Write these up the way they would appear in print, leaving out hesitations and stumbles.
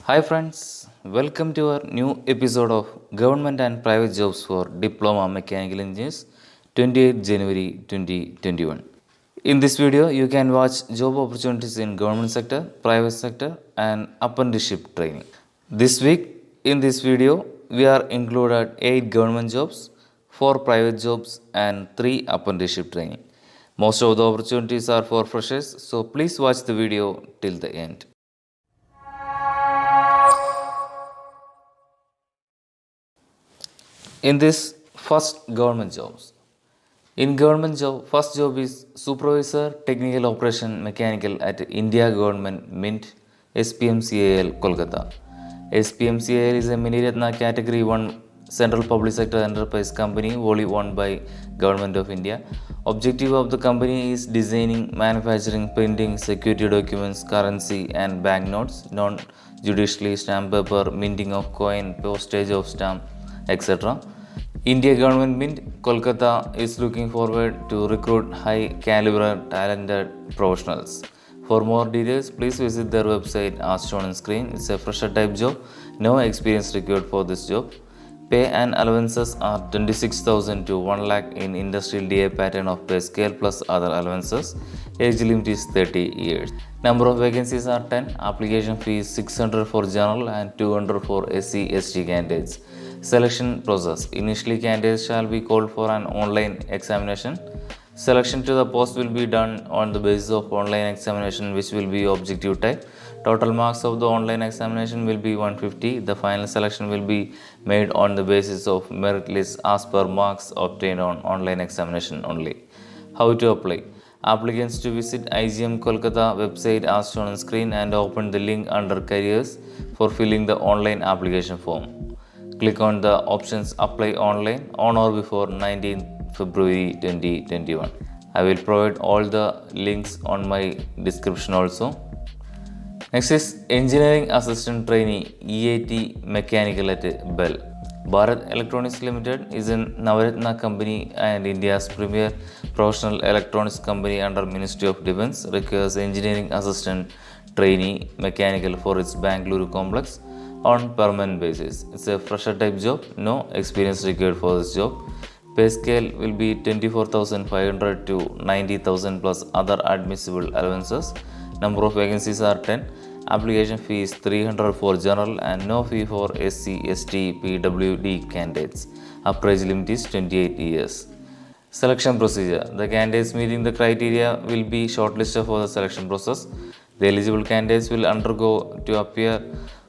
Hi friends, welcome to our new episode of Government and Private Jobs for Diploma Mechanical Engineers 28 January 2021. In this video, you can watch job opportunities in government sector, private sector and apprenticeship training. This week in this video, we are included 8 government jobs, 4 private jobs and 3 apprenticeship training. Most of the opportunities are for freshers, so please watch the video till the end. In this first government jobs, in government job, first job is supervisor technical operation mechanical at India Government Mint SPMCAL Kolkata. SPMCAL is a mini Ratna category 1 central public sector enterprise company wholly owned by government of India. Objective of the company is designing, manufacturing, printing security documents, currency and banknotes, non judicially stamp paper, minting of coin, postage of stamp, etc. India Government Mint Kolkata is looking forward to recruit high caliber talented professionals. For more details, please visit their website as shown on screen. It's a fresher type job, no experience required for this job. Pay and allowances are 26,000 to 1 lakh in industrial DA pattern of pay scale plus other allowances. Age limit is 30 years. Number of vacancies are 10. Application fee is 600 for general and 200 for SC ST candidates. Selection process. Initially, candidates shall be called for an online examination. Selection to the post will be done on the basis of online examination, which will be objective type. Total marks of the online examination will be 150. The final selection will be made on the basis of merit list as per marks obtained on online examination only. How to apply? Applicants to visit IGM Kolkata website as shown on screen and open the link under careers for filling the online application form. Click on the options apply online on or before 19th February 2021. I will provide all the links on my description also. Next is Engineering Assistant Trainee EAT Mechanical at Bell. Bharat Electronics Limited is a Navaratna company and India's premier professional electronics company under Ministry of Defence. Requires engineering assistant trainee mechanical for its Bangalore complex on permanent basis. It's a fresher type job, no experience required for this job. Pay scale will be 24,500 to 90,000 plus other admissible allowances. Number of vacancies are 10. Application fee is 300 for general and no fee for SC, ST, PWD candidates. Upper age limit is 28 years. Selection procedure. The candidates meeting the criteria will be shortlisted for the selection process. The eligible candidates will undergo to appear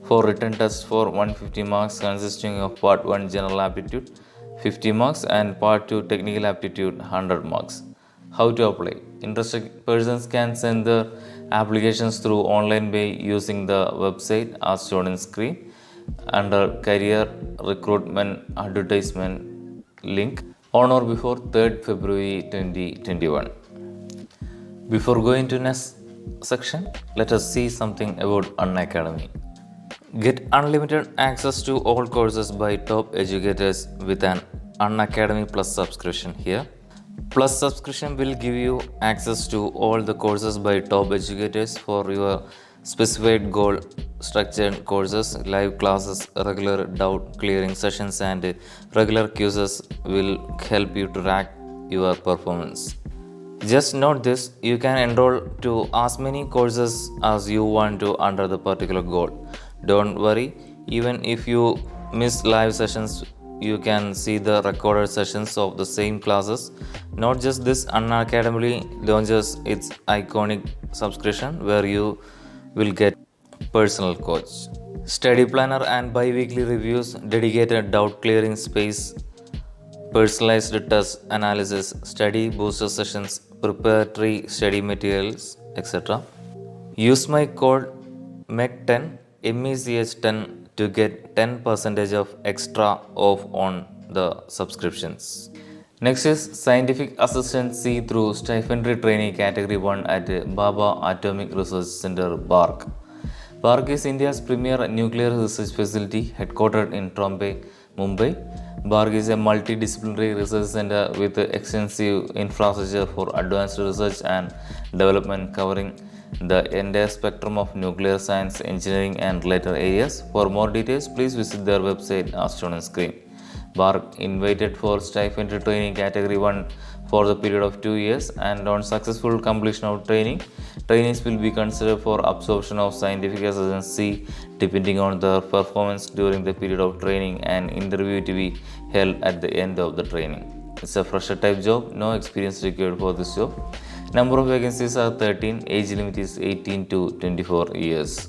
for written test for 150 marks consisting of part 1 general aptitude 50 marks and part 2 technical aptitude 100 marks. How to apply? Interested persons can send their applications through online way using the website as shown on screen under career recruitment advertisement link on or before 3rd February 2021. Before going to next section, let us see something about Unacademy. Get unlimited access to all courses by top educators with an Unacademy Plus subscription here. Plus subscription will give you access to all the courses by top educators for your specified goal, structured courses, live classes, regular doubt clearing sessions and regular quizzes will help you to track your performance. Just note this, you can enroll to as many courses as you want to under the particular goal. Don't worry, even if you miss live sessions, you can see the recorded sessions of the same classes. Not just this, Unacademy launches its iconic subscription where you will get personal coach, study planner and bi-weekly reviews, dedicated doubt clearing space, personalized test analysis, study booster sessions, preparatory study materials, etc. Use my code MECH10 MECH10 to get 10% of extra off on the subscriptions. Next is Scientific Assistant C through Stipendary Trainee Category 1 at Baba Atomic Research Center, BARC. BARC is India's premier nuclear research facility headquartered in Trombay, Mumbai. BARC is a multidisciplinary research center with extensive infrastructure for advanced research and development covering the entire spectrum of nuclear science, engineering, and related areas. For more details, please visit their website as shown on screen. BARC invited for stipend training category 1 for the period of 2 years, and on successful completion of training, trainees will be considered for absorption of scientific assistant C depending on their performance during the period of training and interview to be held at the end of the training. It's a fresher type job, no experience required for this job. Number of vacancies are 13, age limit is 18 to 24 years.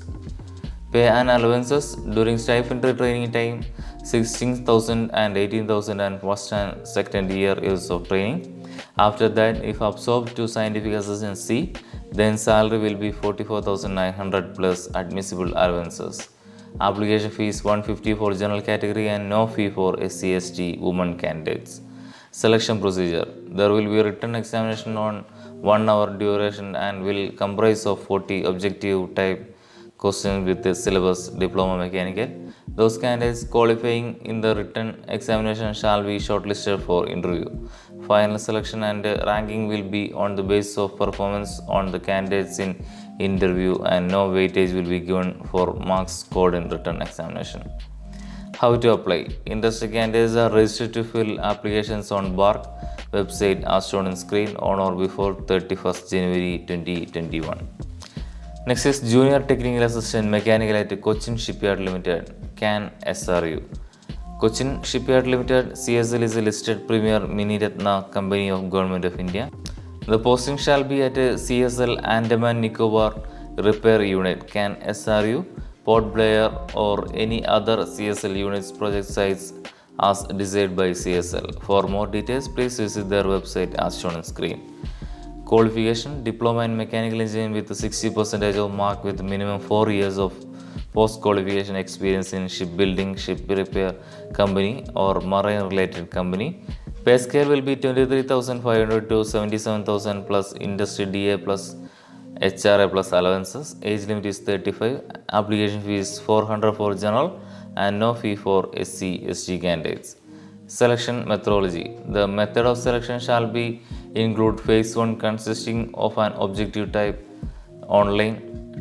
Pay and allowances during stipend training time 16,000 and 18,000 and first and second years of training. After that, if absorbed to scientific assistant C, then salary will be 44,900 plus admissible allowances. Application fee is 150 for general category and no fee for SC/ST women candidates. Selection procedure. There will be a written examination on 1 hour duration and will comprise of 40 objective type questions with the syllabus diploma mechanical. Those candidates qualifying in the written examination shall be shortlisted for interview. Final selection and ranking will be on the basis of performance on the candidates in interview, and no weightage will be given for marks scored in written examination. How to apply? Interested candidates are registered to fill applications on BARC website as shown on screen on or before 31st January 2021. Next is Junior Technical Assistant Mechanical at Cochin Shipyard Limited, CAN SRU. Cochin Shipyard Limited CSL is a listed premier mini Ratna company of Government of India. The posting shall be at a CSL Andaman Nicobar Repair Unit, CAN SRU, Port Blair, or any other CSL units project sites as desired by CSL. For more details, please visit their website as shown on screen. Qualification: Diploma in Mechanical Engineering with 60% of mark with minimum 4 years of post-qualification experience in shipbuilding, ship repair company or marine related company. Pay scale will be 23,500 to 77,000 plus industry DA plus HRA plus allowances. Age limit is 35. Application fee is 400 for general and no fee for SC/ST candidates. Selection methodology. The method of selection shall be include phase 1 consisting of an objective type online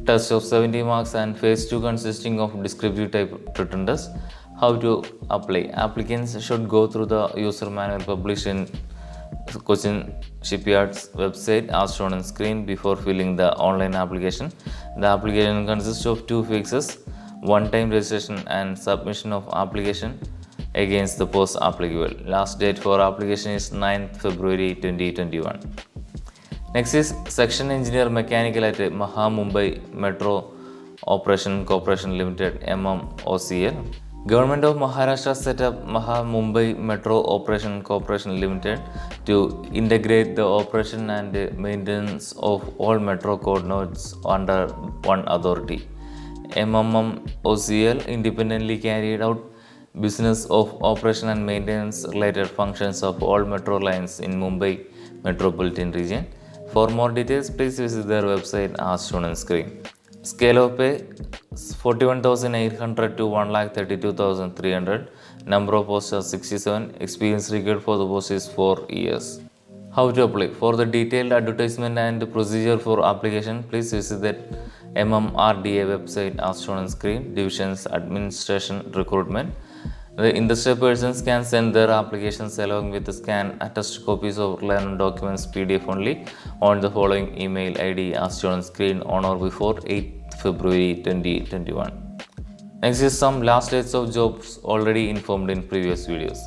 test of 70 marks and phase 2 consisting of descriptive type written test. How to apply? Applicants should go through the user manual published in Cochin Shipyard's website as shown on screen before filling the online application. The application consists of 2 phases: one-time registration and submission of application against the post applicable. Last date for application is 9th February 2021. Next is Section Engineer Mechanical at Maha Mumbai Metro Operation Corporation Limited, MMOCL. Government of Maharashtra set up Maha Mumbai Metro Operation Corporation Limited to integrate the operation and maintenance of all metro code nodes under one authority. MMOCL independently carried out business of operation and maintenance related functions of all metro lines in Mumbai metropolitan region. For more details, please visit their website as shown on screen. Scale of pay 41,800 to 1,32,300. Number of posts are 67. Experience required for the post is 4 years. How to apply? For the detailed advertisement and procedure for application, please visit the MMRDA website as shown on screen. Divisions Administration Recruitment. The interested persons can send their applications along with the scan attached copies of relevant documents PDF only on the following email ID as shown on screen on or before 8th February 2021. Next is some last dates of jobs already informed in previous videos.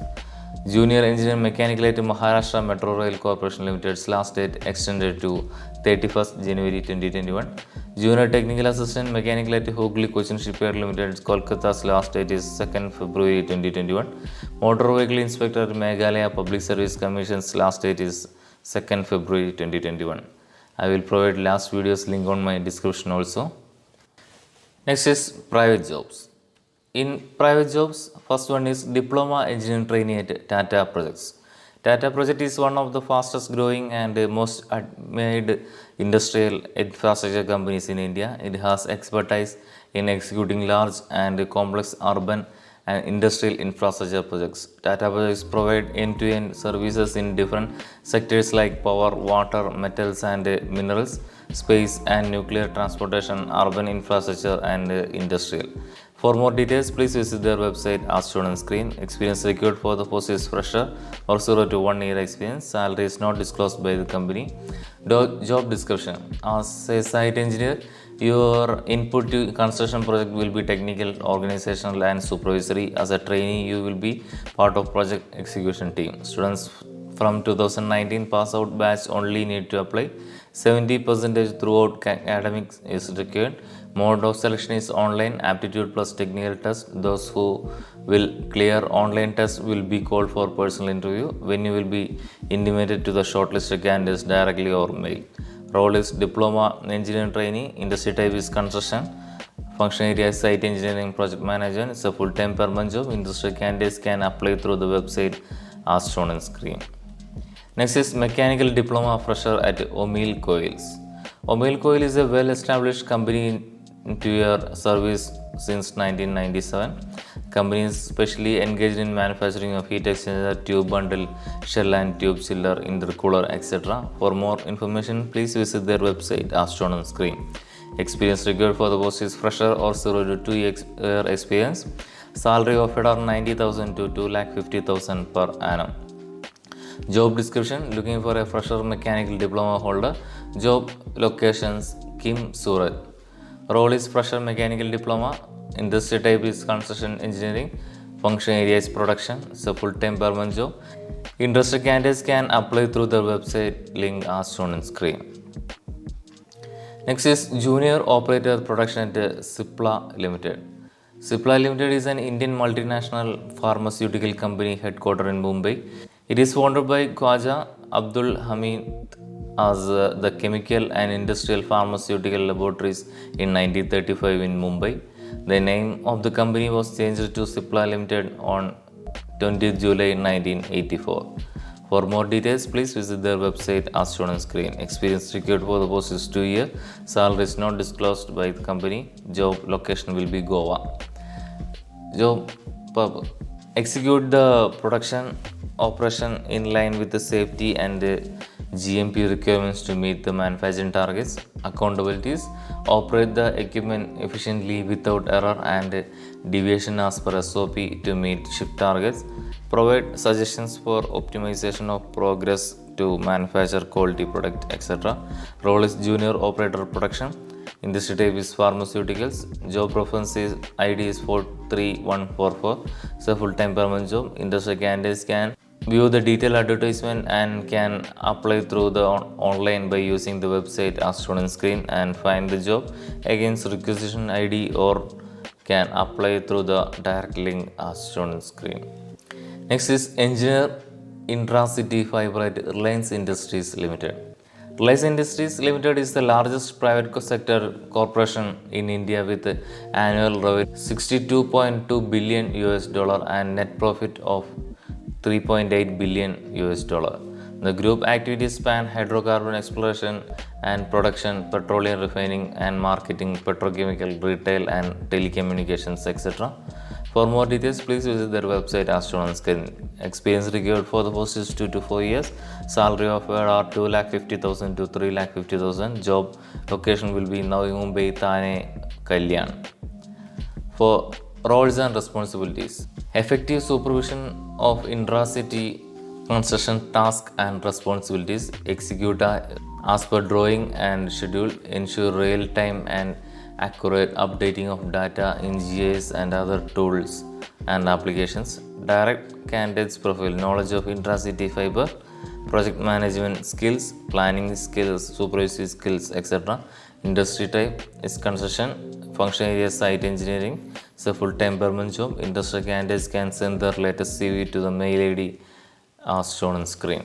Junior Engineer Mechanical at Maharashtra Metro Rail Corporation Limited's last date extended to 31st January 2021. Junior Technical Assistant Mechanical at Hooghly Cochin Shipyard Limited, Kolkata's last date is 2nd February 2021. Motor Vehicle Inspector at Meghalaya Public Service Commission's last date is 2nd February 2021. I will provide last video's link on my description also. Next is private jobs. In private jobs, first one is Diploma Engineering Trainee at Tata Projects. Tata Project is one of the fastest growing and most admired industrial infrastructure companies in India. It has expertise in executing large and complex urban and industrial infrastructure projects. Tata Projects provide end-to-end services in different sectors like power, water, metals and minerals, space and nuclear transportation, urban infrastructure, and industrial. For more details, please visit their website as shown on screen. Experience required for the post is fresher or 0 to 1 year experience. Salary is not disclosed by the company. Job description: as a site engineer, your input to construction project will be technical, organizational, and supervisory. As a trainee, you will be part of project execution team. Students from 2019 pass out batch only need to apply. 70% throughout academics is required. Mode of selection is online, aptitude plus technical test. Those who will clear online test will be called for personal interview. When you will be intimated to the shortlisted candidates directly or mail. Role is diploma engineering trainee. Industry type is construction. Function area is site engineering project management. It's a full-time permanent job. Industry candidates can apply through the website as shown on screen. Next is mechanical diploma fresher at O'Meal Coils. O'Meal Coil is a well-established company into your service since 1997. Company is specially engaged in manufacturing of heat exchanger, tube bundle, shell and tube chiller, intercooler, etc. For more information, please visit their website as shown on screen. Experience required for the post is fresher or 0 to 2 year experience. Salary offered are 90,000 to 2,50,000 per annum. Job description: looking for a fresher mechanical diploma holder. Job locations: Kim, Surat. Role is fresher mechanical diploma. Industry type is construction engineering. Function area is production. It's a full-time permanent job. Interested candidates can apply through the website link as shown on screen. Next is junior operator production at Cipla Limited. Cipla Limited is an Indian multinational pharmaceutical company headquartered in Mumbai. It is founded by Khwaja Abdul Hamid as the Chemical and Industrial Pharmaceutical Laboratories in 1935 in Mumbai. The name of the company was changed to Cipla Limited on 20th July 1984. For more details, please visit their website as shown on screen. Experience required for the post is 2 years. Salary is not disclosed by the company. Job location will be Goa. Job purpose: execute the production operation in line with the safety and GMP requirements to meet the manufacturing targets. Accountabilities: operate the equipment efficiently without error and deviation as per SOP to meet shift targets. Provide suggestions for optimization of progress to manufacture quality product, etc. Role is junior operator production. Industry type is pharmaceuticals. Job preference is ID is 43144. It's a full-time permanent job. Industry candidates can view the detailed advertisement and can apply through the online by using the website as shown on screen and find the job against requisition ID or can apply through the direct link as shown on screen. Next is engineer intracity fiber at Reliance Industries Limited. Reliance Industries Limited is the largest private sector corporation in India with annual revenue $62.2 billion and net profit of $3.8 billion. The group activities span hydrocarbon exploration and production, petroleum refining and marketing, petrochemical, retail and telecommunications, etc. For more details, please visit their website as shown on screen. Experience required for the post is 2 to 4 years. Salary offered are 2,50,000 to 3,50,000. Job location will be Navi Mumbai, Thane, Kalyan. For roles and responsibilities: effective supervision of intracity construction tasks and responsibilities. Execute as per drawing and schedule. Ensure real-time and accurate updating of data in GIS and other tools and applications. Direct candidates profile: knowledge of intracity fiber, project management skills, planning skills, supervisory skills, etc. Industry type is construction. Function area site engineering. It's a full-time permanent job. Industry candidates can send their latest CV to the mail ID as shown on screen.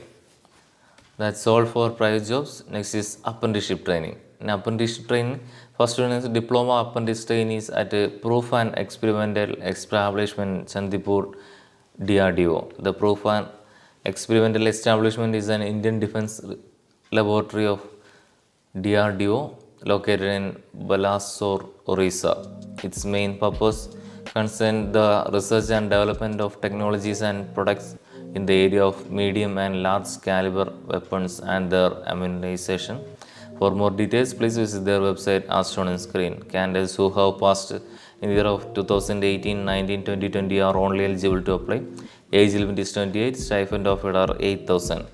That's all for private jobs. Next is apprenticeship training. In apprenticeship training, first one is diploma apprentice trainees at a proof and experimental establishment Chandipur DRDO. The proof and experimental establishment is an Indian defense laboratory of DRDO located in Balasore, Orissa. Its main purpose concerns the research and development of technologies and products in the area of medium and large caliber weapons and their ammunition. For more details, please visit their website as shown on screen. Candidates who have passed in the year of 2018, 19, 2020 are only eligible to apply. Age limit is 28. Stipend offered are 8,000.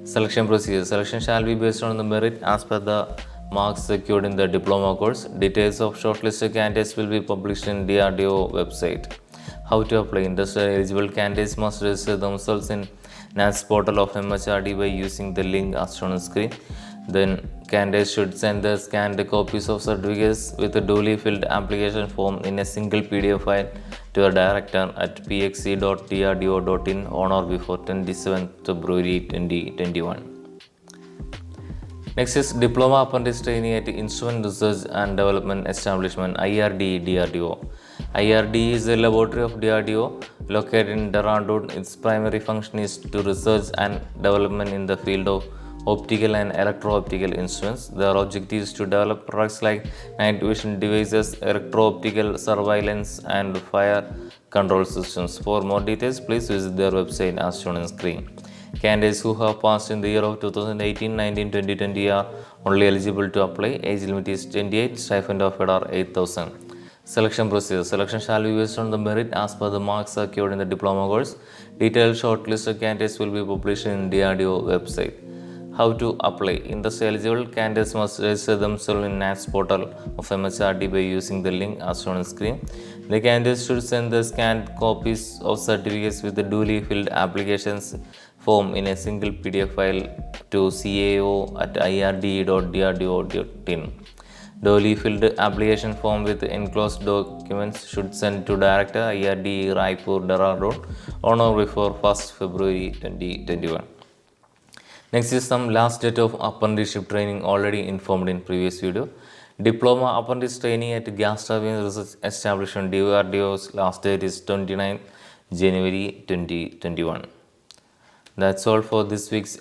Selection procedure. Selection shall be based on the merit as per the marks secured in the diploma course. Details of shortlisted candidates will be published in DRDO website. How to apply? Interested eligible candidates must register themselves in NATS portal of MHRD by using the link as shown on screen. Then candidates should send the scanned copies of certificates with a duly filled application form in a single PDF file to a director at pxc.drdo.in on or before 27th February 2021. Next is Diploma Apprentice Training at Instrument Research and Development Establishment IRD DRDO. IRD is a laboratory of DRDO located in Dehradun. Its primary function is to research and development in the field of optical and electro-optical instruments. Their objective is to develop products like night vision devices, electro-optical surveillance, and fire control systems. For more details, please visit their website as shown on screen. Candidates who have passed in the year of 2018, 19, 2020 are only eligible to apply. Age limit is 28. Stipend offered are 8,000. Selection procedure. Selection shall be based on the merit as per the marks secured in the diploma course. Detailed shortlisted candidates will be published in DRDO website. How to apply? Interest eligible candidates must register themselves in NATS portal of MHRD by using the link as shown on screen. The candidates should send the scanned copies of certificates with the duly filled applications form in a single PDF file to cao@ird.drdo.in. Duly filled application form with enclosed documents should send to Director IRD Raipur Dehradun on or before 1st February 2021. Next is some last date of apprenticeship training already informed in previous video. Diploma Apprentice Training at Gas Turbine Research Establishment DRDO's last date is 29 January 2021. That's all for this week's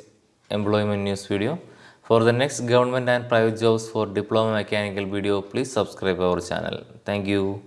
employment news video. For the next government and private jobs for diploma mechanical video, please subscribe our channel. Thank you.